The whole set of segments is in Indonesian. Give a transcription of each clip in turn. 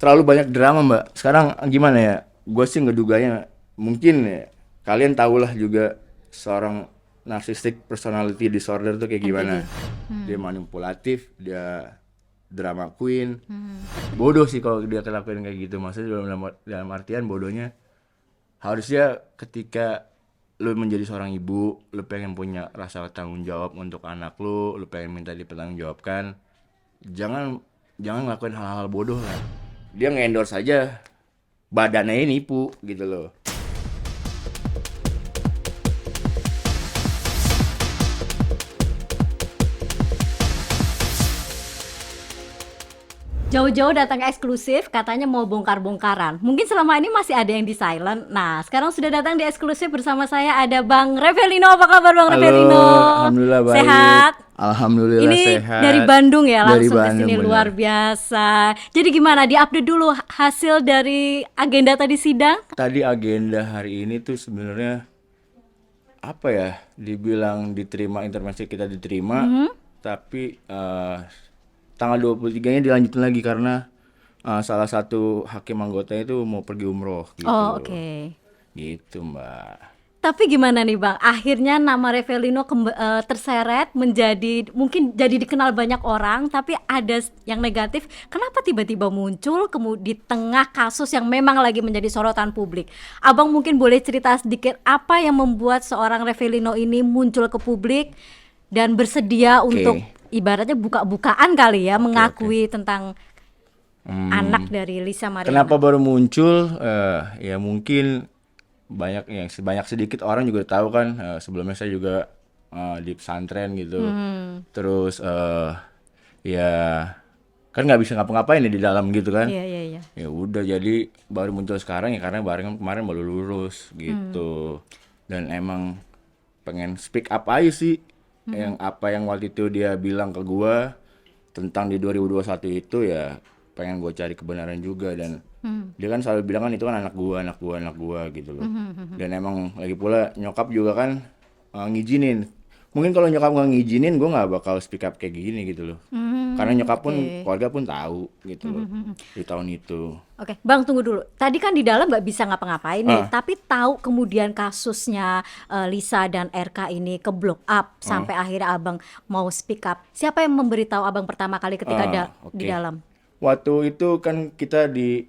terlalu banyak drama mbak. Sekarang gimana ya? Gue sih ngeduganya mungkin ya, kalian tahulah juga seorang narcissistic personality disorder tuh kayak gimana. NPD. Dia manipulatif, dia drama queen. Bodoh sih kalau dia kelakuin kayak gitu. Maksudnya dalam artian bodohnya, harusnya ketika lu menjadi seorang ibu, lu pengen punya rasa tanggung jawab untuk anak lu pengen minta dipertanggungjawabkan, jangan jangan ngelakuin hal-hal bodoh lah. Dia nge-endorse aja, badannya nipu gitu loh. Jauh-jauh datang ke eksklusif, katanya mau bongkar-bongkaran. Mungkin selama ini masih ada yang di silent. Nah, sekarang sudah datang di eksklusif bersama saya ada Bang Revelino. Apa kabar Bang Halo, Revelino? alhamdulillah baik. Sehat? Alhamdulillah Ini sehat. dari Bandung ya, Dari langsung ke Bandung sini, bener. luar biasa. Jadi gimana? Di-update dulu hasil dari agenda tadi sidang? Tadi agenda hari ini tuh sebenarnya apa ya? Dibilang diterima, intervensi kita diterima, tapi tanggal 23-nya dilanjutin lagi karena salah satu hakim anggotanya itu mau pergi umroh gitu. Oh, oke. Gitu, Mbak. Tapi gimana nih Bang, akhirnya nama Revelino terseret menjadi, mungkin jadi dikenal banyak orang, tapi ada yang negatif. Kenapa tiba-tiba muncul di tengah kasus yang memang lagi menjadi sorotan publik? Abang mungkin boleh cerita sedikit apa yang membuat seorang Revelino ini muncul ke publik dan bersedia untuk ibaratnya buka-bukaan kali ya, mengakui tentang anak dari Lisa Mariana. Kenapa baru muncul? Ya mungkin banyak sedikit orang juga tahu kan, sebelumnya saya juga di pesantren gitu. Terus ya kan nggak bisa ngapa-ngapain ya di dalam gitu kan. Iya. Ya udah, jadi baru muncul sekarang ya karena kemarin baru lulus gitu. Dan emang pengen speak up aja sih, yang apa yang waktu itu dia bilang ke gua tentang di 2021 itu, ya pengen gue cari kebenaran juga. Dan dia kan selalu bilang kan itu kan anak gua gitu loh. Dan emang lagi pula nyokap juga kan ngizinin. Mungkin kalau nyokap nggak ngizinin gue nggak bakal speak up kayak gini gitu loh. Karena nyokap pun, keluarga pun tahu gitu loh di tahun itu. Oke, Bang tunggu dulu. Tadi kan di dalam nggak bisa ngapa-ngapain nih, tapi tahu kemudian kasusnya Lisa dan RK ini ke blow up sampai akhirnya Abang mau speak up. Siapa yang memberitahu Abang pertama kali ketika di dalam? Waktu itu kan kita di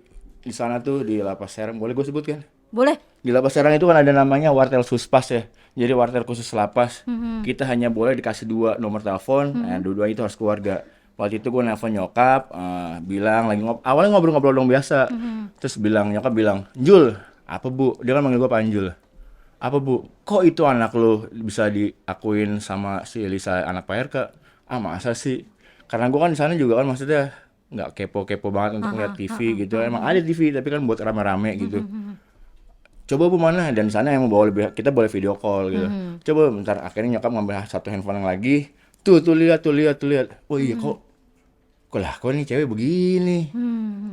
sana tuh di Lapas Serang, boleh gue sebut kan? Boleh. Di Lapas Serang itu kan ada namanya wartel suspas ya. Jadi wartel khusus lapas. Kita hanya boleh dikasih 2 nomor telepon. Nah, dua-dua itu harus keluarga. Waktu itu gue nelfon nyokap, bilang lagi awalnya ngobrol-ngobrol dong biasa. Terus nyokap bilang, "Jul, apa Bu?" Dia kan manggil gue Panjul. "Apa Bu? Kok itu anak lo bisa diakuin sama si Elisa anak Pak RK?" "Ah, masa sih?" Karena gue kan di sana juga kan maksudnya nggak kepo-kepo banget untuk lihat TV gitu. Emang ada TV tapi kan buat rame-rame gitu. "Coba Bu mana?" Dan di sana emang kita boleh video call gitu. "Coba bentar." Akhirnya nyokap ngambil satu handphone yang lagi. Tuh lihat. Oh iya, kok nih cewek begini.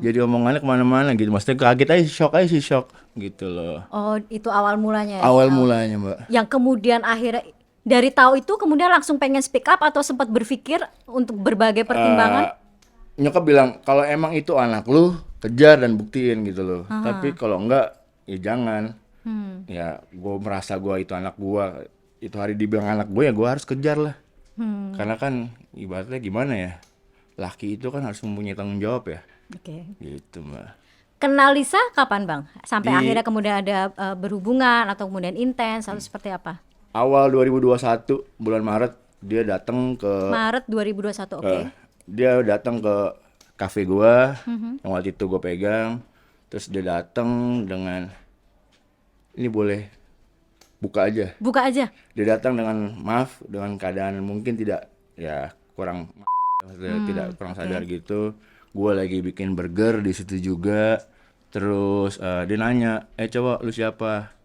Jadi omongannya kemana-mana gitu. Maksudnya kaget aja, shock gitu loh. Oh, itu awal mulanya ya? Awal mulanya Mbak. Yang kemudian akhirnya dari tahu itu kemudian langsung pengen speak up atau sempat berpikir untuk berbagai pertimbangan? Nyokap bilang kalau emang itu anak lu, kejar dan buktiin gitu loh. Tapi kalau enggak, ya jangan. Ya gue merasa gue itu anak gue, itu hari dibilang anak gue ya gue harus kejar lah. Karena kan ibaratnya gimana ya, laki itu kan harus mempunyai tanggung jawab ya. Oke. Gitu Mbak. Kenal Lisa kapan Bang? Sampai akhirnya kemudian ada berhubungan atau kemudian intens atau seperti apa? Awal 2021 bulan Maret dia datang ke Maret 2021, oke. dia datang ke kafe gua yang waktu itu gue pegang. Terus dia datang dengan, "Ini boleh buka aja." Buka aja. Dia datang dengan maaf, dengan keadaan mungkin tidak ya kurang tidak kurang sadar gitu. Gue lagi bikin burger di situ juga. Terus dia nanya, "Coba lu siapa?"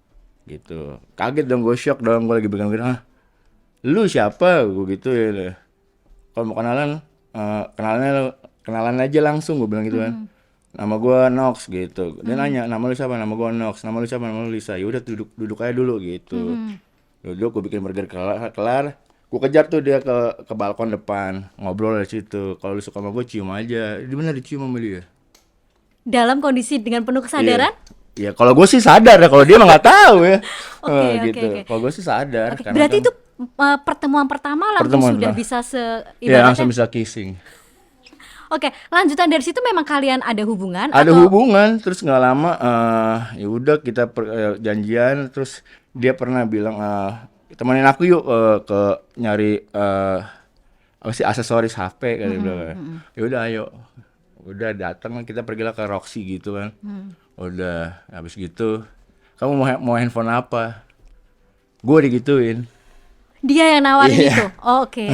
Gitu. Kaget dong, gue shock dong, gue lagi bikin burger. "Hah? Lu siapa?" Gue gitu ya. "Kalau mau kenalan, kenalan aja langsung," gue bilang gitu kan. "Nama gue Nox," gitu. Dia nanya, "Nama lu siapa?" "Nama gue Nox." "Nama lu siapa?" "Nama lu Lisa." "Ya udah duduk aja dulu," gitu. Duduk, gue bikin burger kelar. Gue kejar tuh dia ke balkon depan, ngobrol dari situ. "Kalau lu suka sama gue cium aja." Di mana dicium sama dia? dalam kondisi dengan penuh kesadaran? Iya, kalau gue sih sadar ya, kalau dia mah nggak tahu ya. Oke, Gitu. oke. Kalau gue sih sadar. Oke, Karena berarti kan, itu pertemuan pertama langsung Pertemuan sudah pertama. bisa ya langsung ibaratnya. bisa kissing. Oke, lanjutan dari situ memang kalian ada hubungan Ada atau hubungan, terus nggak lama, ya udah kita janjian, terus dia pernah bilang, temenin aku yuk ke nyari apa sih aksesoris HP kali dia bilang. Ya udah ayo, udah datang kita pergilah ke Roxy gitu kan. Udah habis gitu, kamu mau handphone apa? Gue digituin. dia yang nawarin Iya. itu? Oh, oke,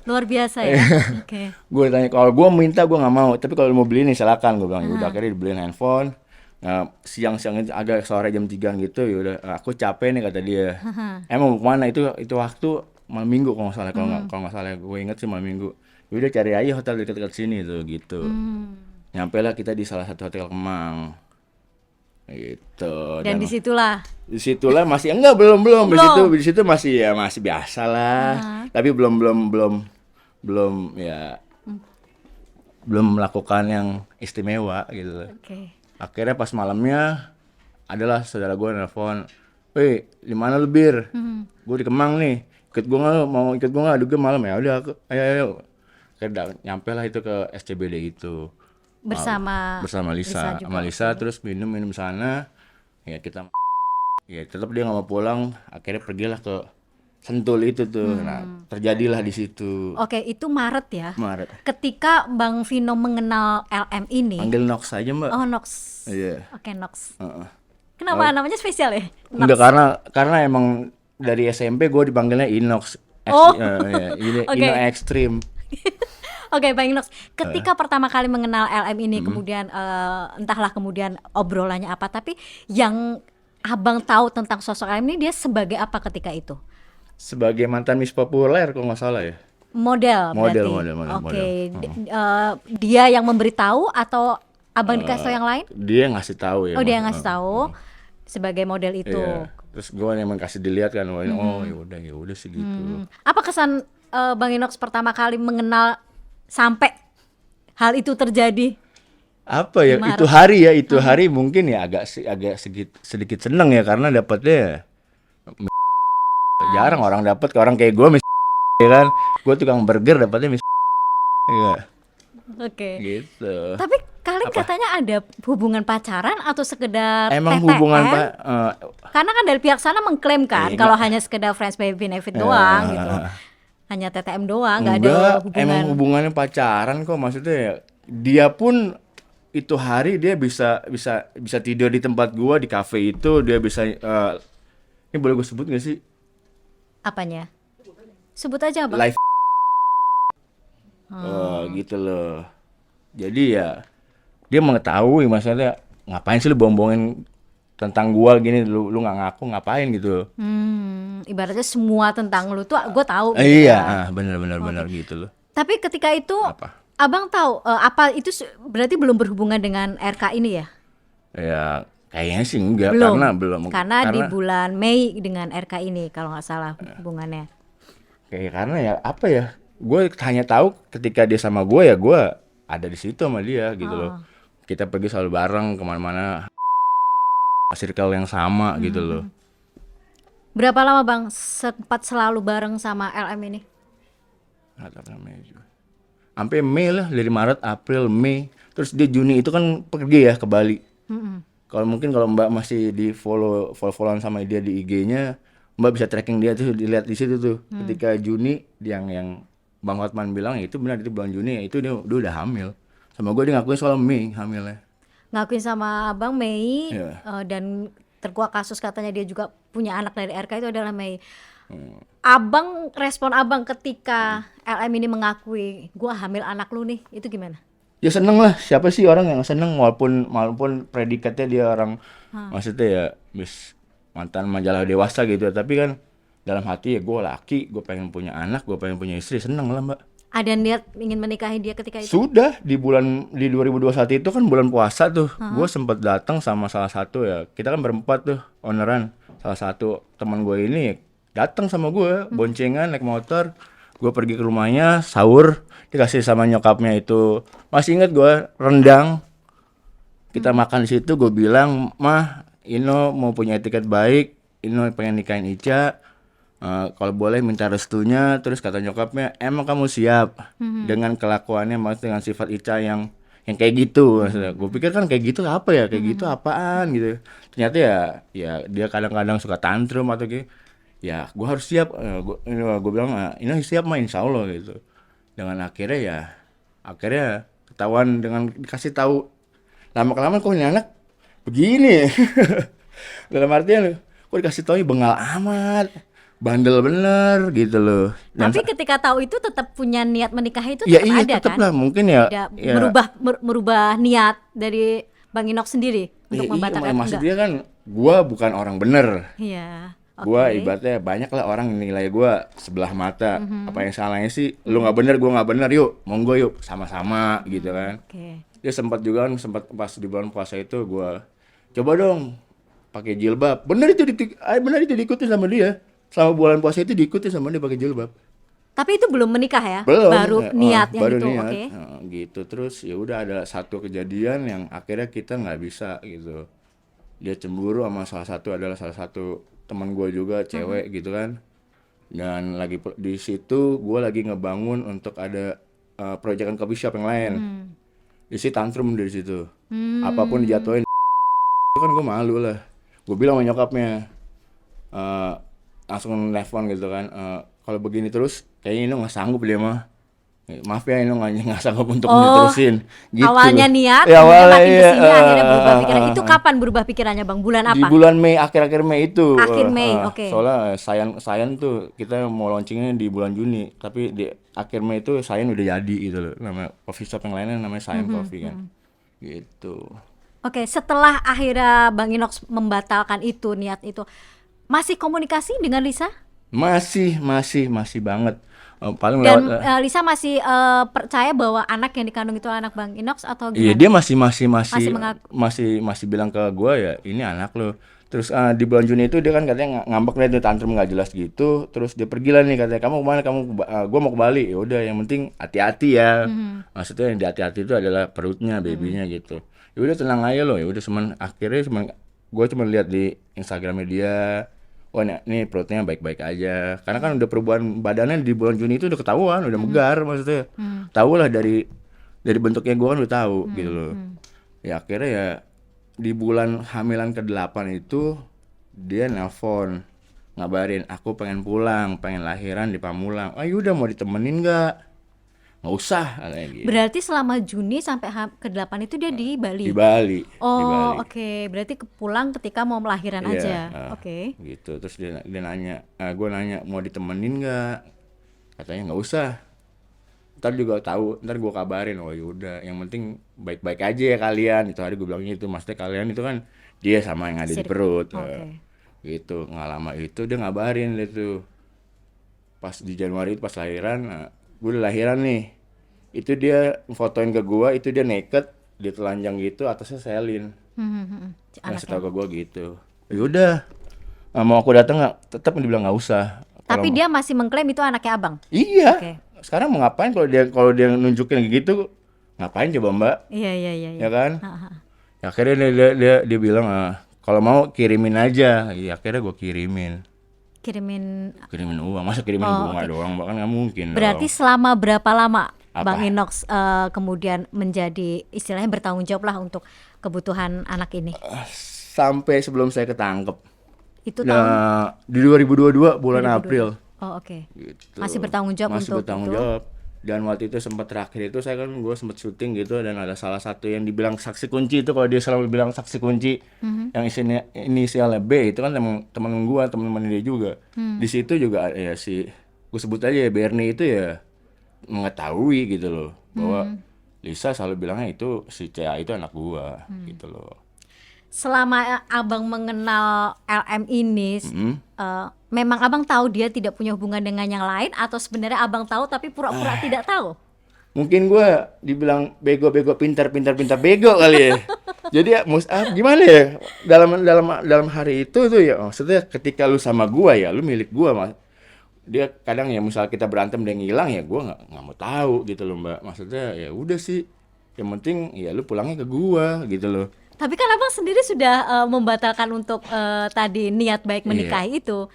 luar biasa ya. Oke. Gue tanya kalau gue minta gue nggak mau, tapi kalau mau beli nih silakan, gue bilang. Ya udah akhirnya dibeliin handphone. Nah, siang-siang itu agak sore jam 3 gitu, ya udah aku capek nih kata dia. Emang mau kemana, itu waktu malam minggu kalau nggak salah, kalau nggak salah gue inget sih malam minggu. Ya udah cari aja hotel dekat-dekat sini tuh gitu. Nyampe lah kita di salah satu hotel Kemang gitu. Dan disitulah Disitulah masih enggak, belum di situ, Belum. di situ masih ya masih biasa lah, tapi belum ya belum melakukan yang istimewa gitu. oke. Akhirnya pas malamnya adalah saudara gue nelfon, "Weh, di mana lu Bir? Gue di Kemang nih. Ikut gue nggak? Mau ikut gue nggak? Aduh gue malam ya. Udah, ayo. Akhirnya nyampe lah itu ke SCBD itu bersama Lisa, juga. sama Lisa, terus minum sana. Ya kita, ya tetap dia nggak mau pulang. Akhirnya pergilah ke Sentul itu tuh. Nah, terjadilah di situ. Oke, itu Maret ya. Maret. Ketika Bang Vino mengenal LM ini. Panggil Nox aja Mbak. Oh, Nox. Iya. Oke, Nox. Heeh. Kenapa namanya spesial ya? Nox. Enggak, karena emang dari SMP gue dipanggilnya Inox. Oh. Ini Oke. Ino Extreme. Oke, Bang Inox. Ketika pertama kali mengenal LM ini, kemudian entahlah kemudian obrolannya apa, tapi yang Abang tahu tentang sosok LM ini dia sebagai apa ketika itu? Sebagai mantan Miss Populer kalau nggak salah ya. Model berarti. Model. Oke, dia yang memberitahu atau Abang dikasih tahu yang lain? Dia ngasih tahu ya. Oh, dia yang Mas. ngasih tahu sebagai model itu. Iya. Terus gue emang kasih dilihat kan, oh ya udah sih gitu. Apa kesan Bang Inox pertama kali mengenal sampai hal itu terjadi? Apa ya, Di Maret. itu hari mungkin ya agak sedikit seneng ya, karena dapatnya jarang orang dapat, ke orang kayak gue ya kan. Gue tukang burger dapatnya iya Oke. gitu. Tapi kalian katanya ada hubungan pacaran atau sekedar Emang TTM? hubungan Karena kan dari pihak sana mengklaim kan Iya, kalau hanya sekedar friends by benefit doang gitu. Hanya TTM doang, nggak ada enggak, hubungan. emang hubungannya pacaran kok, maksudnya ya. Dia pun itu hari dia bisa tidur di tempat gua di kafe itu, dia bisa ini boleh gue sebut gak sih? Apanya? Sebut aja, Bang. Live. Gitu loh. Jadi ya dia mengetahui, maksudnya ngapain sih lu bohong-bohongin tentang gua gini, lu nggak ngaku ngapain gitu. Ibaratnya semua tentang lu tuh gue tahu gitu Iya, ya. benar gitu loh. Tapi ketika itu Apa? Abang tahu apa itu berarti belum berhubungan dengan RK ini ya? Ya kayaknya sih enggak, Belum. karena Di bulan Mei dengan RK ini kalau nggak salah hubungannya. karena ya apa ya, gue hanya tahu ketika dia sama gue ya gue ada di situ sama dia gitu loh. Kita pergi selalu bareng kemana-mana, circle yang sama gitu loh. Berapa lama Bang sempat selalu bareng sama LM ini? Nggak tahu namanya juga. Sampai Mei lah, dari Maret, April, Mei, terus dia Juni itu kan pergi ya ke Bali. Kalau Mbak masih di follow-followan sama dia di IG-nya, Mbak bisa tracking dia tuh, dilihat di situ tuh. Ketika Juni yang Bang Hotman bilang ya itu benar, itu bulan Juni ya itu dia udah hamil. Sama gue dia ngakuin soal Mei hamilnya. Ngakuin sama Abang Mei Iya. dan terkuak kasus katanya dia juga punya anak dari RK itu adalah Mei. Abang, respon Abang ketika LM ini mengakui gua hamil anak lu nih, itu gimana? Ya seneng lah, siapa sih orang yang seneng walaupun predikatnya dia orang maksudnya ya mantan majalah dewasa gitu, tapi kan dalam hati ya gue laki, gue pengen punya anak, gue pengen punya istri, seneng lah Mbak. Ada niat ingin menikahi dia ketika itu? Sudah di 2021 itu kan bulan puasa tuh, gue sempet datang sama salah satu ya, kita kan berempat tuh owneran, salah satu teman gue ini datang sama gue, boncengan naik motor, gue pergi ke rumahnya sahur, dikasih sama nyokapnya itu, masih inget gue rendang Kita makan di situ, gue bilang, "Mah, Ino mau punya etiket baik, Ino pengen nikahin Ica. Kalau boleh minta restunya." Terus kata nyokapnya, "Emang kamu siap dengan kelakuannya, maksudnya dengan sifat Ica yang kayak gitu?" Gue pikir kan kayak gitu apa ya, kayak gitu apaan gitu. Ternyata ya dia kadang-kadang suka tantrum atau kayak, ya gue harus siap. Gue bilang, "Ini siap mah insya Allah," gitu. Dengan akhirnya ketahuan dengan dikasih tahu, lama kelamaan kok ini anak begini. Dalam artian kok dikasih tahu bengal amat, bandel bener gitu loh. Dan Tapi ketika tahu itu tetap punya niat menikah itu ya tetap iya ada tetap kan? lah mungkin ya. Tidak Ya merubah niat dari Bang Inox sendiri untuk iya, membatalkan enggak? maksudnya kan gua bukan orang bener. Iya. Gua Oke. ibaratnya banyak lah orang yang nilai gua sebelah mata. Apa yang salahnya sih? Lu nggak bener, gua nggak bener, yuk monggo yuk sama-sama gitu kan. Oke. Dia sempat juga kan, sempat pas di bulan puasa itu gua coba dong pakai jilbab. Bener itu diikutin sama dia. Selama bulan puasa itu diikutin sama dia pakai jilbab. Tapi itu belum menikah ya? Belum, Baru niat yang baru itu. niat. Oke. Gitu. Terus ya udah ada satu kejadian yang akhirnya kita nggak bisa gitu. Dia cemburu sama salah satu teman gue juga cewek gitu kan. Dan lagi di situ gue lagi ngebangun untuk ada proyekan coffee shop yang lain. Di situ tantrum dari situ. Apapun dijatuhin itu kan gue malu lah. Gue bilang sama nyokapnya, langsung nelfon gitu kan, kalau begini terus kayaknya Ino nggak sanggup dia mah. Maaf ya, Ino nggak sanggup untuk diterusin gitu. Awalnya niat, ya, kemudian awalnya makin iya, kesini akhirnya berubah pikiran. Itu kapan berubah pikirannya Bang? Bulan di apa? bulan Mei, akhir-akhir Mei itu. Akhir Mei, oke. Soalnya Sayan tuh kita mau launchingnya di bulan Juni, tapi di akhir Mei itu Sayan udah jadi gitu loh. Nama coffee shop yang lainnya namanya Sayan Coffee kan. Gitu. Oke, setelah akhirnya Bang Inox membatalkan itu, niat itu, masih komunikasi dengan Lisa? Masih banget. Paling Dan lewat. Lisa masih percaya bahwa anak yang dikandung itu anak Bang Inox atau Iya, gimana? dia Masih mengaku. masih bilang ke gua ya, ini anak lo. Terus di bulan Juni itu dia kan katanya ngambek deh, tuh tantrum nggak jelas gitu. Terus dia pergi lah nih, katanya kamu kemana, gua mau ke Bali. Ya udah, yang penting hati-hati ya. Maksudnya yang di hati-hati itu adalah perutnya, babynya gitu. Ya udah tenang aja lo. Ya udah, akhirnya gua cuma lihat di Instagramnya dia. Wah, ini perutnya baik-baik aja. Karena kan udah perubahan badannya di bulan Juni itu udah ketahuan, udah megar maksudnya. Tahu lah dari bentuknya gua kan udah tahu gitu loh. Ya akhirnya ya di bulan hamilan ke-8 itu dia nelpon ngabarin, aku pengen pulang, pengen lahiran di Pamulang. Yaudah, mau ditemenin nggak usah katanya gitu. Berarti selama Juni sampai ke-8 itu dia di Bali? Di Bali. Oh, oke. Berarti pulang ketika mau melahiran Iya, aja. Oke. gitu. Terus dia nanya, gue nanya mau ditemenin nggak, katanya nggak usah, ntar gue kabarin. Oh yaudah, yang penting baik-baik aja ya kalian. Itu hari gue bilangnya itu, maksudnya kalian itu kan dia sama yang ada di perut. Gitu. Nggak lama itu dia ngabarin dia tuh, pas di Januari itu pas lahiran. Gue udah lahiran nih, itu dia fotoin ke gue, itu dia naked, dia telanjang gitu, atasnya selin. Ngasih tau ke gue gitu. Yaudah, mau aku datang nggak? Tetap dibilang nggak usah. Tapi dia masih mengklaim itu anaknya Abang? Iya. Oke. Sekarang mau ngapain kalau dia nunjukin gitu? Ngapain coba Mbak? Iya. Ya kan? Ya, akhirnya dia bilang, kalau mau kirimin aja. Ya akhirnya gue kirimin uang. Masa kirimin bunga doang, bahkan nggak mungkin. Berarti selama berapa lama Apa? Bang Inox kemudian menjadi istilahnya bertanggung jawab lah untuk kebutuhan anak ini? Sampai sebelum saya ketangkep. Itu tahun Di 2022 bulan 2022. April. Oh, oke. Gitu. Masih bertanggung jawab Masih untuk bertanggung itu? jawab. Dan waktu itu sempat terakhir itu gue sempat syuting gitu, dan ada salah satu yang dibilang saksi kunci itu, kalau dia selalu bilang saksi kunci, yang inisialnya B itu kan teman dia juga. Di situ juga ya gue sebut aja ya, Bernie itu ya mengetahui gitu loh, bahwa Lisa selalu bilangnya itu si CA itu anak gua gitu loh. Selama Abang mengenal LM ini, memang Abang tahu dia tidak punya hubungan dengan yang lain, atau sebenarnya Abang tahu tapi pura-pura tidak tahu? Mungkin gua dibilang bego pintar bego kali ya. Jadi ya, gimana ya, dalam hari itu tuh ya, maksudnya ketika lu sama gua ya lu milik gua, Mas. Dia kadang ya misal kita berantem dia ngilang, ya gua nggak mau tahu gitu loh Mbak. Maksudnya ya udah sih, yang penting ya lu pulangnya ke gua gitu loh. Tapi kan abang sendiri sudah membatalkan untuk tadi niat baik menikahi itu.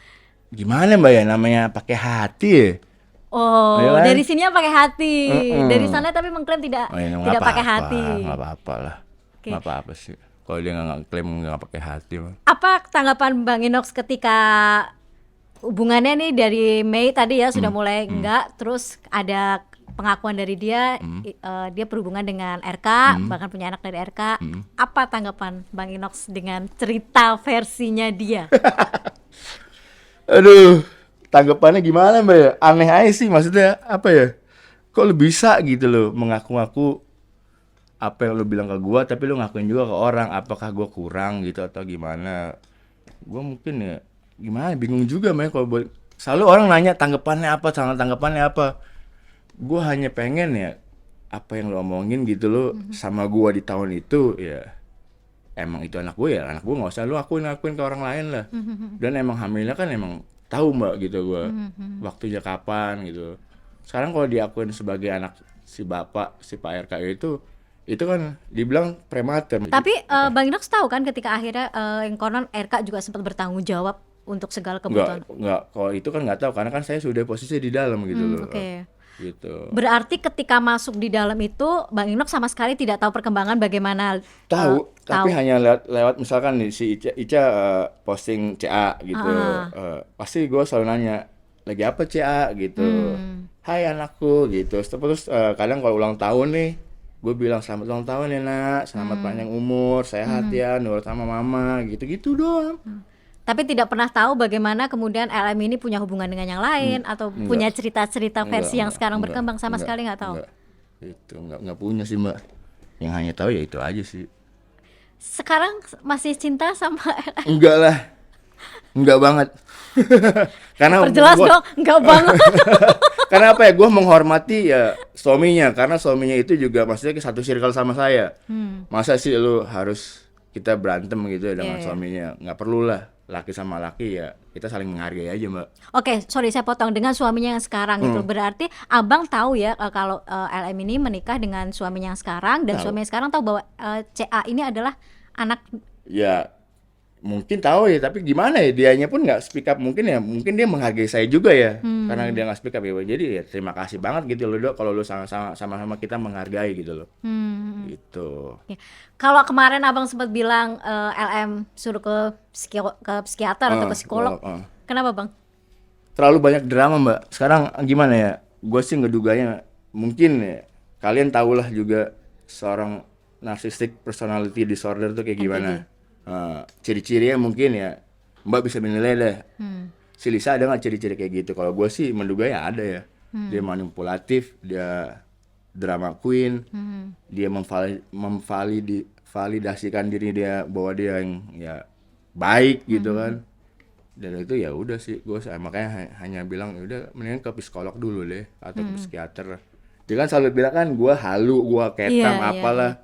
Gimana Mbak ya, namanya pakai hati ya. Oh, Iya kan? dari sininya pakai hati. Mm-mm. Dari sana tapi mengklaim tidak Oh, ya, tidak pakai hati. nggak apa-apa lah, Oke. nggak apa-apa sih. Kalau dia nggak klaim nggak pakai hati mah. Apa tanggapan Bang Inox ketika hubungannya nih dari Mei tadi ya sudah mulai enggak, terus ada pengakuan dari dia dia berhubungan dengan RK, bahkan punya anak dari RK. Apa tanggapan Bang Inox dengan cerita versinya dia? Aduh, tanggapannya gimana Mbak ya? Aneh aja sih, maksudnya apa ya? Kok lu bisa gitu loh mengaku-ngaku apa yang lu bilang ke gua, tapi lu ngakuin juga ke orang. Apakah gua kurang gitu atau gimana? Gua mungkin ya gimana, bingung juga Mbak kalau buat. Selalu orang nanya tanggapannya apa, tanggapannya apa. Gua hanya pengen ya apa yang lu omongin gitu lo sama gua di tahun itu ya. Emang itu anak gue ya, anak gue nggak usah lu akuin ke orang lain lah. Dan emang hamilnya kan emang tahu Mbak gitu gue, waktunya kapan gitu. Sekarang kalau diakuin sebagai anak si bapak, si Pak RK itu kan dibilang prematur. Tapi Bang Inox tahu kan ketika akhirnya yang konon RK juga sempat bertanggung jawab untuk segala kebutuhan. Nggak, kalau itu kan nggak tahu karena kan saya sudah posisi di dalam gitu loh. Oke. Gitu. Berarti ketika masuk di dalam itu Bang Inox sama sekali tidak tahu perkembangan bagaimana Tahu, tapi tahu. hanya lewat misalkan nih si Ica posting CA gitu. Pasti gue selalu nanya, lagi apa CA gitu. Hai anakku gitu. Terus kadang kalau ulang tahun nih, gue bilang selamat ulang tahun ya nak, selamat panjang umur, sehat ya, nurut sama mama, gitu-gitu doang. Tapi tidak pernah tahu bagaimana kemudian LM ini punya hubungan dengan yang lain atau punya cerita-cerita versi yang sekarang berkembang, sama sekali nggak tahu. Itu nggak punya sih Mbak. Yang hanya tahu ya itu aja sih. Sekarang masih cinta sama LM? Enggak lah, enggak banget. Karena Perjelas dong, enggak banget. Karena apa ya, gue menghormati ya suaminya, karena suaminya itu juga maksudnya satu circle sama saya. Masa sih lu harus kita berantem gitu ya dengan suaminya? Nggak perlu lah, laki sama laki ya kita saling menghargai aja Mbak. Oke, sorry saya potong, dengan suaminya yang sekarang itu berarti abang tahu ya kalau LM ini menikah dengan suaminya yang sekarang dan suaminya sekarang tahu bahwa CA ini adalah anak. Ya mungkin tahu ya, tapi gimana ya, dianya pun nggak speak up. Mungkin dia menghargai saya juga ya, karena dia nggak speak up ya. Jadi ya terima kasih banget gitu loh Dok, kalau lu sama-sama kita menghargai gitu loh. Gitu. Ya. Kalau kemarin abang sempat bilang LM suruh ke psikiater atau ke psikolog, kenapa bang? Terlalu banyak drama Mbak. Sekarang gimana ya, gue sih ngeduganya mungkin ya, kalian tahulah juga seorang narcissistic personality disorder tuh kayak gimana. Ciri-cirinya mungkin ya Mbak bisa menilai deh. Si Lisa ada nggak ciri-ciri kayak gitu? Kalau gue sih menduga ya ada ya. Dia manipulatif, dia drama queen, dia memvalidasikan diri dia bahwa dia yang ya baik gitu kan. Dan itu ya udah sih, gue makanya hanya bilang ya udah mendingan ke psikolog dulu deh atau ke psikiater. Dia kan selalu bilang kan gue halu, gue ketam apalah,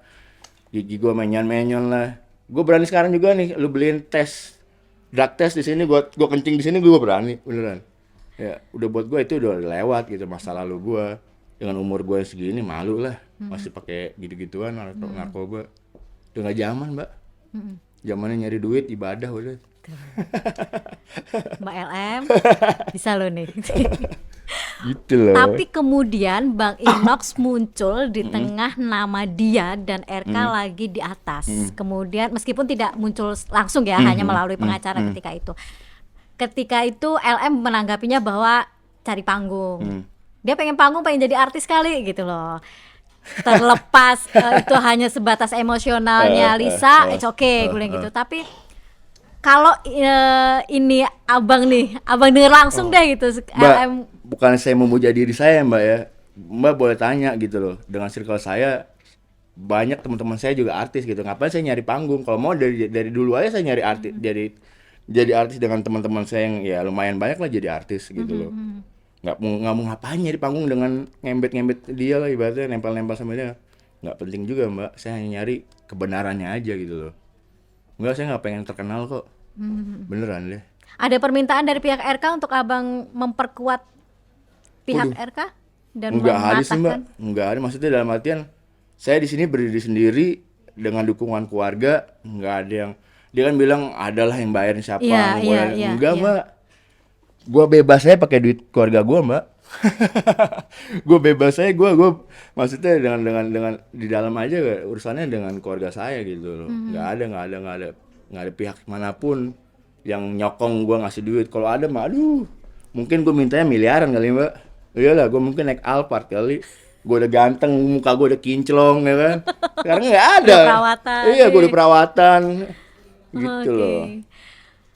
gigi gue menyon-menyon lah. Gue berani sekarang juga nih, lu beliin drug test di sini, gue kencing di sini, gue berani beneran. Ya udah, buat gue itu udah lewat gitu masa lalu gue. Dengan umur gue segini malu lah, masih pakai gitu-gituan narkoba. Udah nggak zaman Mbak, zamannya nyari duit, ibadah udah. Mbak LM bisa lo nih. Gitu loh. Tapi kemudian Bang Inox muncul di tengah nama dia dan RK lagi di atas. Kemudian meskipun tidak muncul langsung ya, hanya melalui pengacara ketika itu. Ketika itu LM menanggapinya bahwa cari panggung. Dia pengen panggung, pengen jadi artis kali gitu loh. Terlepas itu hanya sebatas emosionalnya Lisa, it's okay, gue bilang gitu. Tapi kalau ini abang denger langsung deh gitu, Mbak, bukan saya memuja diri saya Mbak ya. Mbak boleh tanya gitu loh, dengan circle saya banyak teman-teman saya juga artis gitu. Ngapain saya nyari panggung? Kalau mau dari dulu aja saya nyari artis, jadi artis dengan teman-teman saya yang ya lumayan banyak lah jadi artis gitu loh. Nggak mau ngapain nyari panggung dengan ngembet dia lah, ibaratnya nempel-nempel sama dia. Nggak penting juga Mbak, saya hanya nyari kebenarannya aja gitu loh. Enggak, saya nggak pengen terkenal kok. Beneran deh. Ada permintaan dari pihak RK untuk abang memperkuat pihak RK dan Enggak ada sih Mbak, mematahkan? enggak ada. Maksudnya dalam artian saya di sini berdiri sendiri, dengan dukungan keluarga nggak ada yang, dia kan bilang adalah yang bayarin siapa, Iya, iya, iya, enggak iya. Mbak, gue bebas saya pakai duit keluarga gue Mbak. Gue bebas saya, gue maksudnya dengan di dalam aja urusannya dengan keluarga saya gitu loh. Nggak ada pihak manapun yang nyokong gue ngasih duit. Kalau ada mah aduh, mungkin gue mintanya miliaran kali Mbak. Iyalah, gue mungkin naik Alphard kali. Gue udah ganteng, muka gue udah kinclong ya kan. Sekarang nggak ada. Udah perawatan. Iya, gue udah perawatan gitu Oke. loh.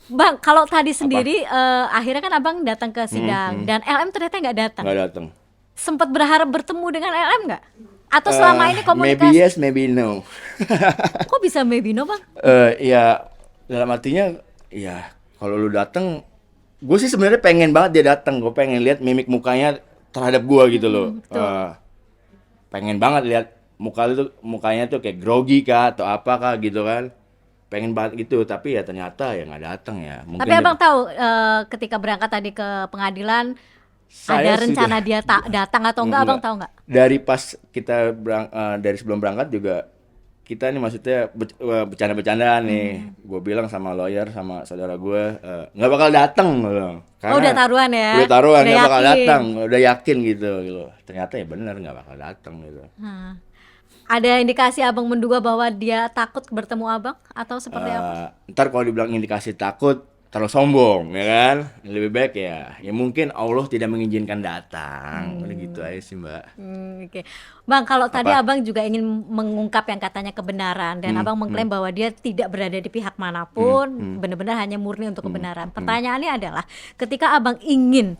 Bang, kalau tadi sendiri akhirnya kan abang datang ke sidang dan LM ternyata nggak datang. Nggak datang. Sempat berharap bertemu dengan LM nggak? Atau selama ini Maybe komunikasi? yes, maybe no. Kok bisa maybe no bang? Ya dalam artinya ya kalau lu dateng, gue sih sebenarnya pengen banget dia datang. Gue pengen lihat mimik mukanya terhadap gue gitu loh. Pengen banget lihat mukanya tuh kayak grogi kah atau apa kah gitu kan. Pengen banget gitu, tapi ya ternyata ya nggak datang ya. Mungkin Tapi abang tahu ketika berangkat tadi ke pengadilan saya ada rencana sudah- dia datang atau enggak, abang tahu nggak? Dari pas kita dari sebelum berangkat juga kita nih maksudnya bercanda-bercandaan nih. Gue bilang sama lawyer sama saudara gue nggak bakal datang loh. Oh, udah taruhan ya? Udah taruhan Udah nggak bakal yakin. datang, udah yakin gitu. Ternyata ya benar nggak bakal datang gitu. Nah, ada indikasi abang menduga bahwa dia takut bertemu abang atau seperti apa? Ntar kalau dibilang indikasi takut terlalu sombong ya kan, lebih baik ya mungkin Allah tidak mengizinkan datang. Udah gitu aja sih Mbak. Oke. Bang, kalau tadi Apa? abang juga ingin mengungkap yang katanya kebenaran dan abang mengklaim bahwa dia tidak berada di pihak manapun, benar-benar hanya murni untuk kebenaran. Pertanyaannya adalah, ketika abang ingin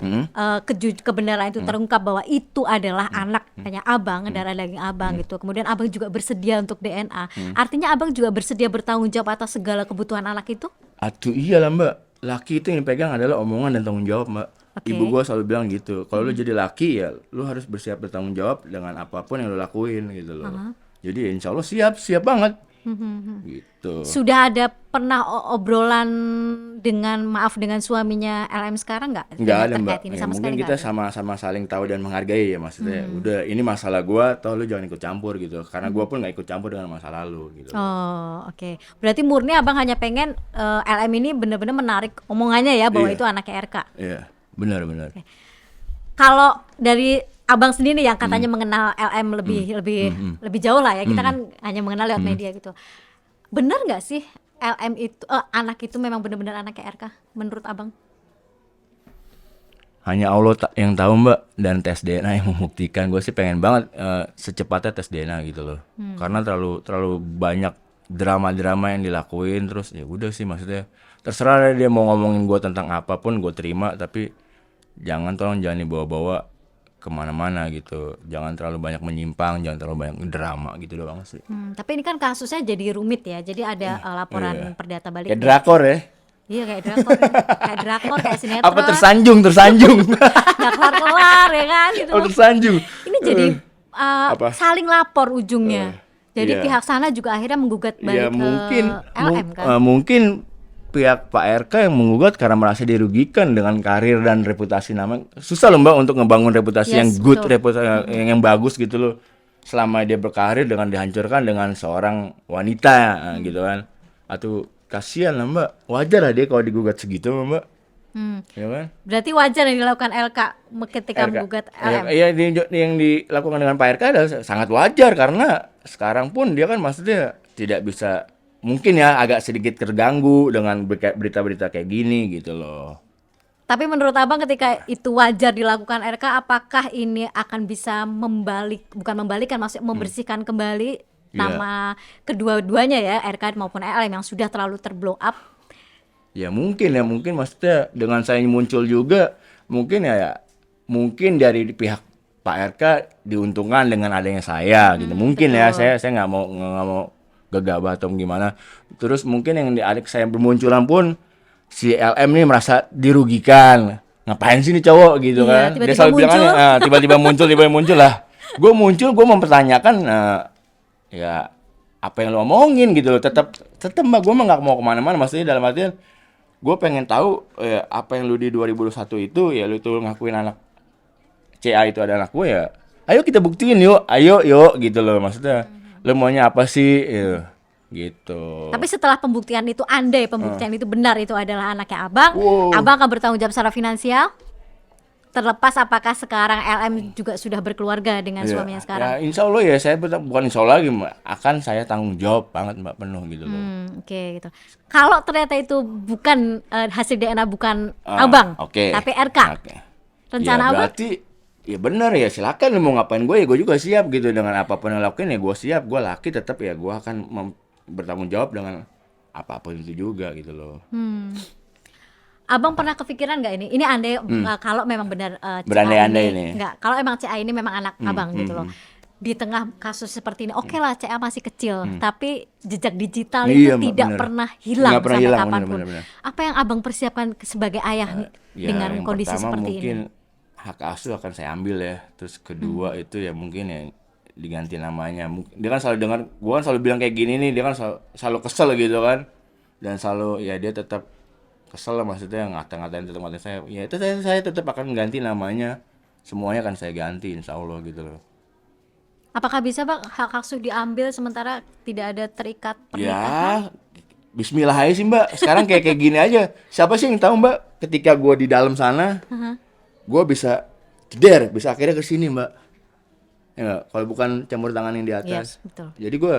kebenaran itu terungkap bahwa itu adalah anaknya abang, darah daging abang gitu, kemudian abang juga bersedia untuk DNA, artinya abang juga bersedia bertanggung jawab atas segala kebutuhan anak itu? Atuh iyalah Mbak, laki itu yang dipegang adalah omongan dan tanggung jawab Mbak. Oke. Ibu gua selalu bilang gitu, kalau lu jadi laki ya lu harus bersiap bertanggung jawab dengan apapun yang lu lakuin gitu loh. Jadi ya insya Allah siap banget. Gitu. Sudah ada pernah obrolan dengan suaminya LM sekarang nggak? Nggak Dengan ada Mbak. terkait ini Ya, sama mungkin sekali kita nggak ada? sama-sama saling tahu dan menghargai ya maksudnya. Udah ini masalah gua, toh lu jangan ikut campur gitu. Karena gua pun nggak ikut campur dengan masa lalu gitu. Oh, oke. Berarti murni abang hanya pengen LM ini benar-benar menarik omongannya ya bahwa Iya. itu anaknya RK. Iya, benar. Kalau dari abang sendiri yang katanya mengenal LM lebih jauh lah ya, kita kan hanya mengenal lewat media gitu. Benar nggak sih LM itu anak itu memang benar-benar anaknya RK menurut abang? Hanya Allah yang tahu Mbak, dan tes DNA yang membuktikan. Gue sih pengen banget secepatnya tes DNA gitu loh. Karena terlalu banyak drama-drama yang dilakuin, terus ya udah sih maksudnya terserah dia mau ngomongin gue tentang apapun gue terima, tapi jangan dibawa-bawa kemana-mana gitu. Jangan terlalu banyak menyimpang, jangan terlalu banyak drama gitu doang sih. Tapi ini kan kasusnya jadi rumit ya. Jadi ada laporan perdata balik. Kayak drakor ya. Iya kayak drakor, kayak sinetron. Apa tersanjung? Nggak kelar-kelar ya kan gitu. Apa tersanjung? Ini jadi Apa? saling lapor ujungnya. Jadi iya. pihak sana juga akhirnya menggugat Ya balik mungkin ke LM kan. mungkin pihak Pak RK yang menggugat karena merasa dirugikan dengan karir dan reputasi nama. Susah loh Mbak untuk ngebangun reputasi yang Yes, good, betul. reputasi yang bagus gitu loh. Selama dia berkarir dengan dihancurkan dengan seorang wanita gitu kan. Atau kasihan lah Mbak. Wajar lah dia kalau digugat segitu Mbak. Ya kan? Berarti wajar yang dilakukan LK ketika RK. menggugat LM. Iya, yang dilakukan dengan Pak RK adalah sangat wajar karena sekarang pun dia kan maksudnya tidak bisa, mungkin ya agak sedikit terganggu dengan berita-berita kayak gini gitu loh. Tapi menurut abang ketika itu wajar dilakukan RK, apakah ini akan bisa bukan membalikan, maksudnya membersihkan kembali Iya. nama kedua-duanya ya, RK maupun LM yang sudah terlalu terblow up? Ya mungkin maksudnya dengan saya muncul juga mungkin mungkin dari pihak Pak RK diuntungkan dengan adanya saya gitu. Mungkin ya saya nggak mau gegabah atau gimana. Terus mungkin yang di adik saya bermunculan pun si LM ini merasa dirugikan. Ngapain sih nih cowok gitu Iya, kan? Dia tiba-tiba selalu bilang muncul. tiba-tiba muncul lah. Gue mempertanyakan ya apa yang lo omongin gitu loh. Tetap Mbak, gue mah nggak mau kemana-mana. Maksudnya dalam artian gue pengen tahu apa yang lu di 2021 itu ya lu tuh ngakuin anak CA itu ada anak gue ya. Ayo kita buktiin yuk, ayo gitu loh maksudnya. Lu maunya apa sih? Gitu. Tapi setelah pembuktian itu, andai pembuktian itu benar itu adalah anaknya abang, Wow. abang akan bertanggung jawab secara finansial. Terlepas apakah sekarang LM juga sudah berkeluarga dengan suaminya sekarang. Ya insya Allah ya saya bukan insya Allah lagi Mbak, akan saya tanggung jawab banget Mbak, penuh gitu loh. Oke gitu. Kalau ternyata itu bukan hasil DNA bukan Ah, abang, oke. tapi RK. Oke. Rencana Ya abang? berarti ya benar ya, silakan lu mau ngapain gue ya gue juga siap gitu, dengan apapun yang lakuin ya gue siap, gue laki tetap ya gue akan bertanggung jawab dengan apapun itu juga gitu loh. Abang pernah kepikiran nggak ini? Ini andai kalau memang benar CA Berandai-andai ini, nih. nggak, kalau emang CA ini memang anak abang gitu loh. Di tengah kasus seperti ini, oke lah CA masih kecil, tapi jejak digital Iya, itu Mbak, tidak bener. pernah hilang Nggak pernah sampai hilang, kapanpun. bener. Apa yang abang persiapkan sebagai ayah Ya, dengan yang kondisi pertama seperti mungkin ini? hak asuh akan saya ambil ya. Terus kedua itu ya mungkin ya diganti namanya. Dia kan selalu dengar, gua kan selalu bilang kayak gini nih, dia kan selalu kesel gitu kan. Dan selalu ya dia tetap kesel lah, maksudnya ngata-ngatain saya. Ya itu saya tetap akan ganti namanya. Semuanya akan saya ganti insya Allah gitu loh. Apakah bisa bang hak asuh diambil sementara tidak ada terikat Ya, pernikahan? Bismillah aja sih Mbak. Sekarang kayak gini aja. Siapa sih yang tahu Mbak? Ketika gua di dalam sana, gua bisa jeder, bisa akhirnya ke sini Mbak. Ya nggak? Kalau bukan campur tangan yang di atas. Yes, betul. Jadi gue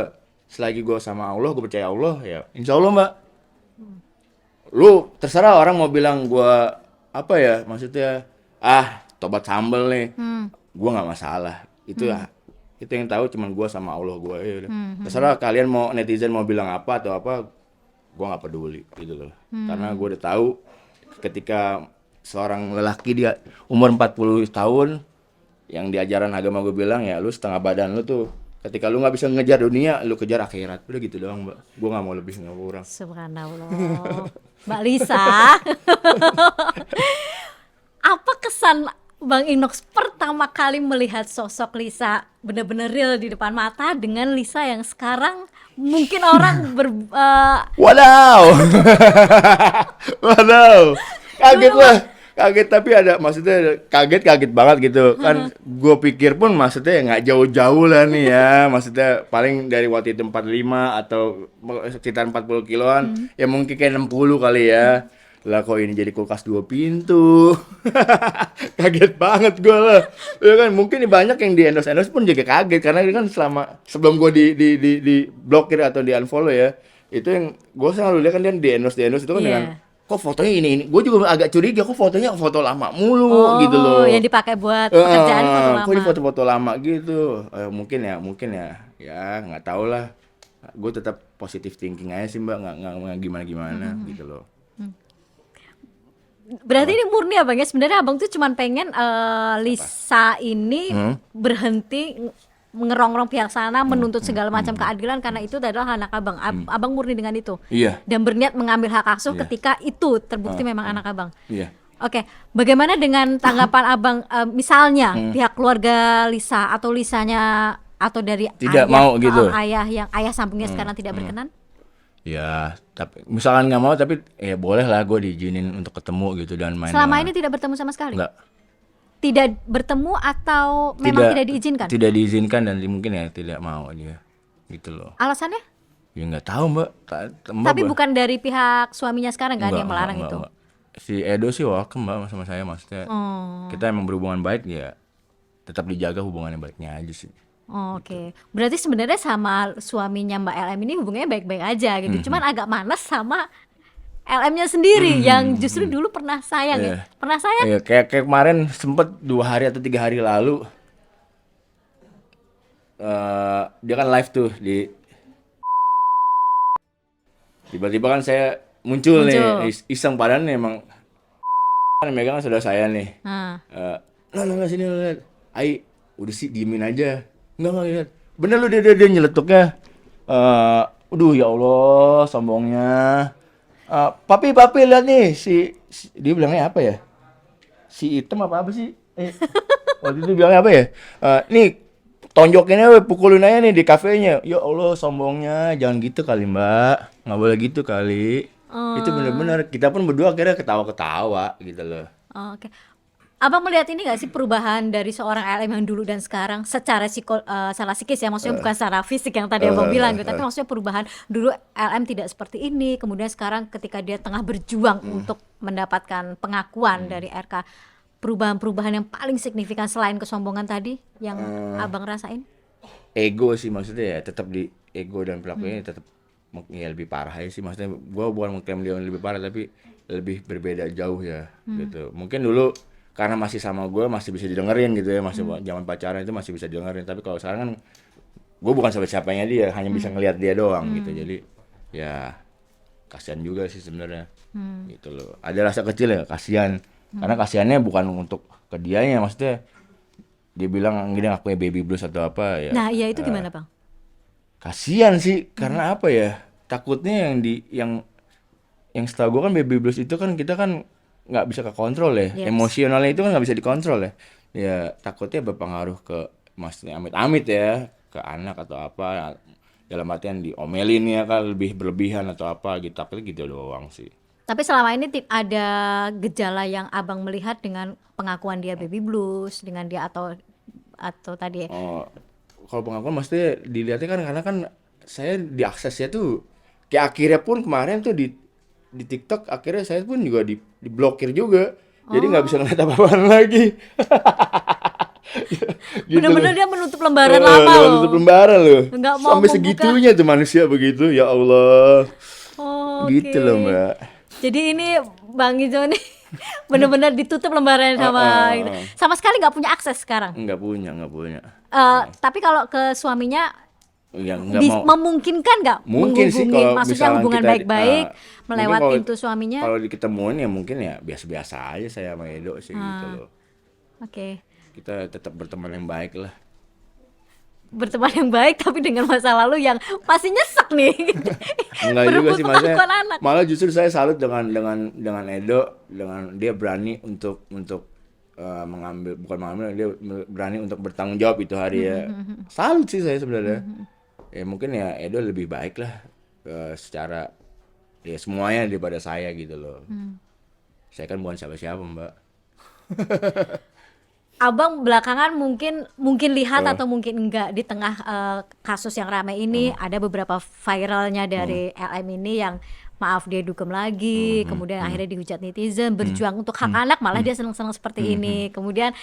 selagi gue sama Allah, gue percaya Allah ya. Insya Allah Mbak. Lu terserah orang mau bilang gue apa ya, maksudnya tobat sambel nih. Gue nggak masalah. Itu yang tahu cuman gue sama Allah gue. Ya udah. Terserah kalian mau netizen mau bilang apa atau apa, gue nggak peduli gitu loh. Karena gue udah tahu ketika seorang lelaki dia umur 40 tahun, yang di ajaran agama gue bilang ya lu setengah badan lu tuh ketika lu nggak bisa ngejar dunia, lu kejar akhirat. Udah gitu doang Mbak. Gue nggak mau lebih, nggak mau kurang. Subhanallah. Mbak Lisa. Apa kesan Bang Inox pertama kali melihat sosok Lisa benar-benar real di depan mata dengan Lisa yang sekarang mungkin orang Wadaw. Wadaw. Kaget lah. Kaget, tapi ada maksudnya kaget banget gitu. Kan gue pikir pun maksudnya ya nggak jauh-jauh lah nih ya. Maksudnya paling dari waktu itu 45 atau sekitar 40 kiloan. Ya mungkin kayak 60 kali ya. Lah kok ini jadi kulkas 2 pintu. Kaget banget gue lah. Ya kan mungkin banyak yang di endorse pun juga kaget, karena ini kan sebelum gue di blokir atau di unfollow ya. Itu yang gue selalu lihat kan dia di endorse itu kan dengan kok fotonya ini. Gue juga agak curiga kok fotonya foto lama mulu gitu loh. yang dipakai buat pekerjaan foto lama. Kok ini foto-foto lama gitu. Mungkin ya nggak tahu lah. Gue tetap positive thinking aja sih Mbak, nggak gimana gitu loh. Berarti ini murni abang ya, sebenarnya abang tuh cuman pengen Lisa ini berhenti ngerongrong pihak sana, menuntut segala macam keadilan karena itu adalah anak abang. Abang murni dengan itu. Iya. Dan berniat mengambil hak asuh Iya. ketika itu terbukti memang anak abang. Iya. Oke, bagaimana dengan tanggapan abang misalnya pihak keluarga Lisa atau Lisanya atau dari Tidak ayah, mau gitu. ayah sambungnya sekarang tidak berkenan? Ya, tapi misalkan nggak mau, tapi ya boleh lah gue diizinin untuk ketemu gitu dan main. Selama ini tidak bertemu sama sekali? Enggak. Tidak bertemu atau memang tidak diizinkan? Tidak diizinkan dan mungkin ya tidak mau dia. Gitu loh. Alasannya? Ya nggak tahu Mbak. Tapi bukan dari pihak suaminya sekarang kan yang melarang itu? Enggak. Si Edo sih welcome Mbak sama saya, maksudnya. Kita emang berhubungan baik ya. Tetap dijaga hubungannya baiknya aja sih. Oke. Berarti sebenarnya sama suaminya Mbak LM ini hubungannya baik-baik aja gitu. Cuman agak malas sama LM-nya sendiri yang justru dulu pernah sayang ya. Pernah sayang? Iya, kayak kemarin sempet 2 hari atau 3 hari lalu dia kan live tuh di tiba-tiba kan saya muncul nih iseng, padahal nih emang kan megang kan saudara saya nih. Nggak sini lihat. Ai, udah sih diemin aja. Enggak lihat. Bener lu dia nyeletuknya. Aduh ya Allah, sombongnya. Papi lihat nih dia bilangnya apa ya? Si hitam apa sih? Waktu itu bilangnya apa ya? Nih tonjokinnya pukulin aja nih di kafenya. Ya Allah sombongnya, jangan gitu kali Mbak. Nggak boleh gitu kali. Itu bener-bener kita pun berdua akhirnya ketawa-ketawa gitu loh. Oke. Abang melihat ini nggak sih perubahan dari seorang LM yang dulu dan sekarang secara secara psikis ya, maksudnya bukan secara fisik yang tadi abang bilang gitu, tapi maksudnya perubahan dulu LM tidak seperti ini, kemudian sekarang ketika dia tengah berjuang untuk mendapatkan pengakuan dari RK, perubahan-perubahan yang paling signifikan selain kesombongan tadi yang abang rasain? Ego sih maksudnya ya, tetap di ego dan pelakunya tetap ya lebih parah aja sih, maksudnya gua bukan mengklaim dia lebih parah tapi lebih berbeda jauh ya gitu. Mungkin dulu karena masih sama gue masih bisa didengerin gitu ya, masih zaman pacaran itu masih bisa didengerin, tapi kalau sekarang kan gue bukan siapa-siapanya dia, hanya bisa ngelihat dia doang gitu, jadi ya kasihan juga sih sebenarnya gitu loh, ada rasa kecil ya kasihan, karena kasihannya bukan untuk ke dianya, maksudnya dia bilang gini aku baby blues atau apa ya. Nah iya itu gimana bang? Kasihan sih karena apa ya, takutnya yang setahu gue kan baby blues itu kan kita kan nggak bisa kekontrol ya, Yes. emosionalnya itu kan nggak bisa dikontrol ya. Ya takutnya berpengaruh ke, maksudnya amit-amit ya, ke anak atau apa. Dalam artian diomelin ya kan, lebih berlebihan atau apa gitu. Tapi gitu doang sih. Tapi selama ini ada gejala yang abang melihat dengan pengakuan dia baby blues, dengan dia atau tadi Oh, kalau pengakuan mesti dilihatnya kan karena kan saya diaksesnya tuh kayak akhirnya pun kemarin tuh di TikTok akhirnya saya pun juga diblokir juga. Jadi nggak bisa ngeliat apa-apaan lagi. Gitu bener-bener loh. dia menutup lembaran lama loh. Menutup lembaran loh. Nggak mau Sampai membuka. segitunya tuh manusia begitu. Ya Allah. Oh, Gitu oke. loh, Mbak. Jadi ini Bang Ijo nih bener-bener ditutup lembaran sama gitu. Sama sekali nggak punya akses sekarang. Nggak punya. Tapi kalau ke suaminya Ya nggak mau. memungkinkan nggak Mungkin sih menghubungi, kalau maksudnya misalnya hubungan kita baik-baik mungkin melewat kalau- pintu suaminya? Kalau diketemuin ya mungkin ya biasa-biasa aja saya sama Edo sih gitu loh. Oke. Kita tetap berteman yang baik lah. Berteman yang baik tapi dengan masa lalu yang masih nyesek nih. Enggak juga Berebut sih, maksudnya pengakuan anak. malah justru saya salut dengan Edo, dengan dia berani untuk mengambil, dia berani untuk bertanggung jawab itu hari ya. Salut sih saya sebenarnya. Ya mungkin ya Edo lebih baik lah secara ya semuanya daripada saya gitu loh. Saya kan bukan siapa-siapa, Mbak. Abang belakangan mungkin lihat atau mungkin enggak di tengah kasus yang ramai ini ada beberapa viralnya dari LM ini yang maaf dia dugem lagi, kemudian akhirnya dihujat netizen, berjuang untuk hak anak, malah dia senang-senang seperti ini. Kemudian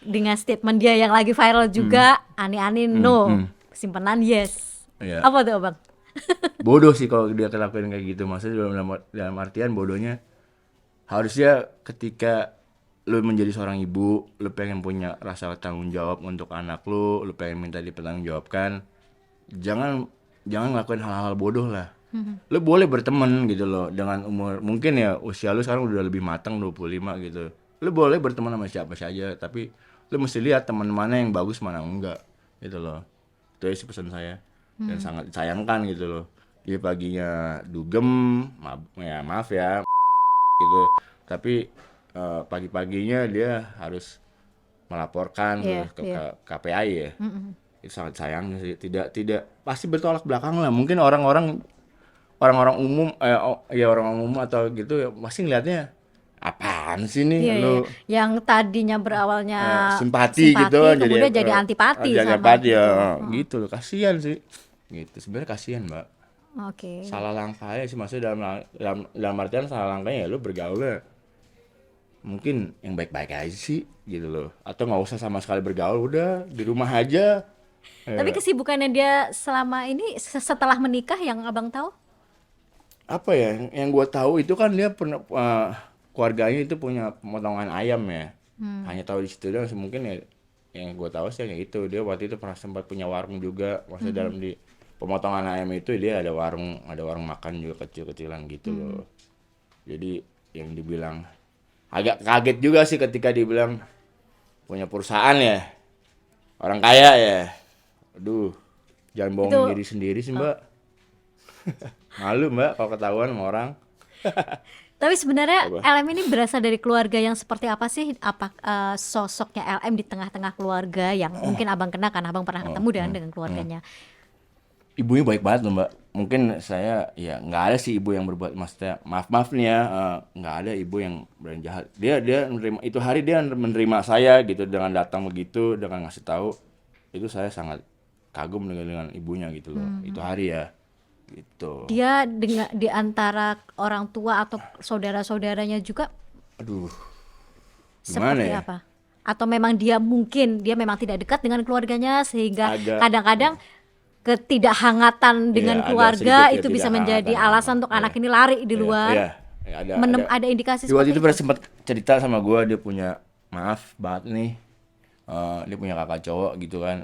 dengan statement dia yang lagi viral juga, ani-ani no, simpenan yes. Iya. Apa tuh Abang? Bodoh sih kalau dia ngelakuin kayak gitu. Maksudnya dalam artian bodohnya harusnya ketika lu menjadi seorang ibu, lu pengen punya rasa tanggung jawab untuk anak lu pengen minta dipertanggungjawabkan, jangan ngelakuin hal-hal bodoh lah. Lu boleh berteman gitu loh dengan umur mungkin ya usia lu sekarang udah lebih matang 25 gitu. Lu boleh berteman sama siapa saja, tapi lu mesti lihat teman mana yang bagus mana enggak gitu loh. Itu sih pesan saya. Dan sangat disayangkan gitu loh. Dia paginya dugem, maaf ya gitu. Tapi pagi-paginya dia harus melaporkan ke KPI ya. Itu sangat sayang sih. Tidak pasti bertolak belakang lah. Mungkin orang-orang umum orang umum atau gitu ya masih ngelihatnya apaan sih nih Iya, lu yang tadinya berawalnya simpati gitu kan, kemudian jadi antipati jadi sama antipati gitu. ya gitu loh, kasihan sih gitu sebenarnya, kasihan Mbak. Oke. Salah langkah aja sih, maksudnya dalam artian salah langkahnya ya lu bergaulnya mungkin yang baik-baik aja sih gitu loh, atau nggak usah sama sekali bergaul, udah di rumah aja. Tapi kesibukannya dia selama ini setelah menikah yang Abang tahu? Apa ya yang gue tahu itu kan dia pernah keluarganya itu punya pemotongan ayam ya. Hanya tahu di situ doang sih, mungkin ya yang gue tahu sih yang itu, dia waktu itu pernah sempat punya warung juga, maksudnya dalam di pemotongan ayam itu dia ada warung makan juga kecil-kecilan gitu loh. Jadi yang dibilang agak kaget juga sih ketika dibilang punya perusahaan ya, orang kaya ya. Aduh, jangan bohongin diri sendiri sih Mbak. Malu Mbak kalau ketahuan sama orang. Tapi sebenarnya LM ini berasal dari keluarga yang seperti apa sih? Apa sosoknya LM di tengah-tengah keluarga yang mungkin Abang kenal kan Abang pernah ketemu dengan keluarganya. Ibunya baik banget loh Mbak. mungkin saya ya nggak ada sih ibu yang berbuat, maksudnya maaf nih ya, nggak ada ibu yang berani jahat. Dia menerima itu hari, dia menerima saya gitu dengan datang begitu, dengan ngasih tahu. Itu saya sangat kagum dengan ibunya gitu loh. Itu hari ya gitu. Dia dengan di antara orang tua atau saudara-saudaranya juga Aduh, gimana seperti ya? apa? Atau memang dia memang tidak dekat dengan keluarganya sehingga Agak, kadang-kadang ketidakhangatan dengan iya, ada keluarga sedikit itu bisa menjadi ketidakhangatan. alasan untuk anak ini lari di Iya, luar. iya, iya, ada. Ada indikasi Di waktu seperti itu itu. pernah sempat cerita sama gue, dia punya, maaf banget nih, dia punya kakak cowok gitu kan,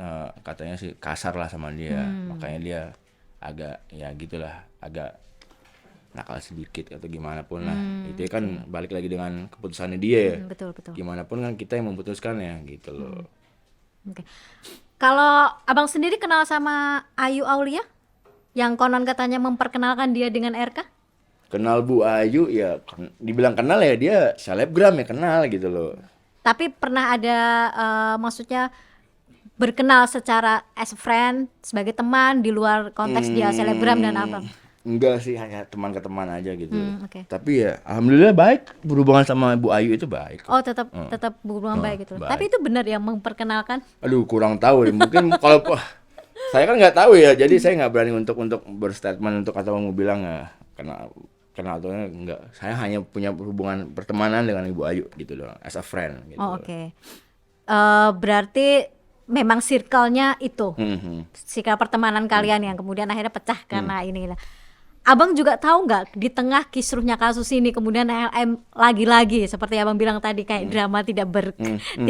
katanya sih kasar lah sama dia, makanya dia agak ya gitulah, agak nakal sedikit atau gimana pun lah. Itu kan balik lagi dengan keputusannya dia ya. Betul, betul. Gimana pun kan kita yang memutuskan ya gitu loh. Oke. Kalau abang sendiri kenal sama Ayu Aulia yang konon katanya memperkenalkan dia dengan RK? Kenal Bu Ayu ya, dibilang kenal ya, dia selebgram ya, kenal gitu loh. Tapi pernah ada maksudnya berkenal secara as a friend, sebagai teman di luar konteks dia selebgram dan apa? Enggak sih, hanya teman ke teman aja gitu. Oke. Tapi ya alhamdulillah baik, berhubungan sama Bu Ayu itu baik. Oh, tetap berhubungan baik gitu. baik. Tapi itu benar yang memperkenalkan. Aduh, kurang tahu deh. Mungkin kalau saya kan nggak tahu ya, jadi saya nggak berani untuk berstatement untuk atau mau bilang ya kenal atau enggak. Saya hanya punya hubungan pertemanan dengan Ibu Ayu gitu loh, as a friend gitu. Oh, oke. Berarti memang circle-nya itu. Circle pertemanan kalian yang kemudian akhirnya pecah karena ini. Abang juga tahu nggak di tengah kisruhnya kasus ini kemudian LM lagi-lagi seperti abang bilang tadi kayak drama tidak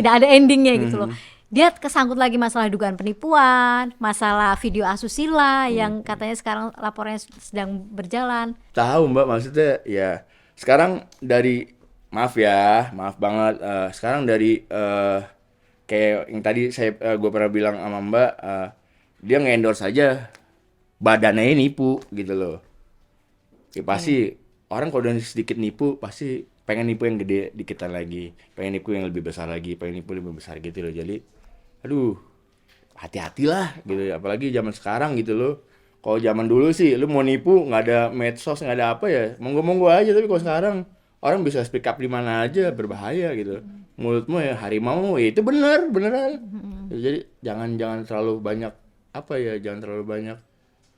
ada endingnya gitu loh. Dia kesangkut lagi masalah dugaan penipuan, masalah video asusila yang katanya sekarang laporannya sedang berjalan. Tahu Mbak, maksudnya ya sekarang dari, maaf banget, sekarang dari kayak yang tadi gue pernah bilang sama Mbak, dia nge-endorse aja badannya nipu gitu loh. Ya pasti orang kalau udah sedikit nipu pasti pengen nipu yang gede dikitan lagi, pengen nipu yang lebih besar lagi, pengen nipu lebih besar gitu loh. Jadi aduh, hati-hatilah gitu ya, apalagi zaman sekarang gitu loh. Kalau zaman dulu sih lu mau nipu nggak ada medsos, nggak ada apa ya, monggo-monggo aja. Tapi kalau sekarang orang bisa speak up di mana aja, berbahaya gitu. Mulutmu ya harimau, ya itu beneran. Jadi jangan terlalu banyak jangan terlalu banyak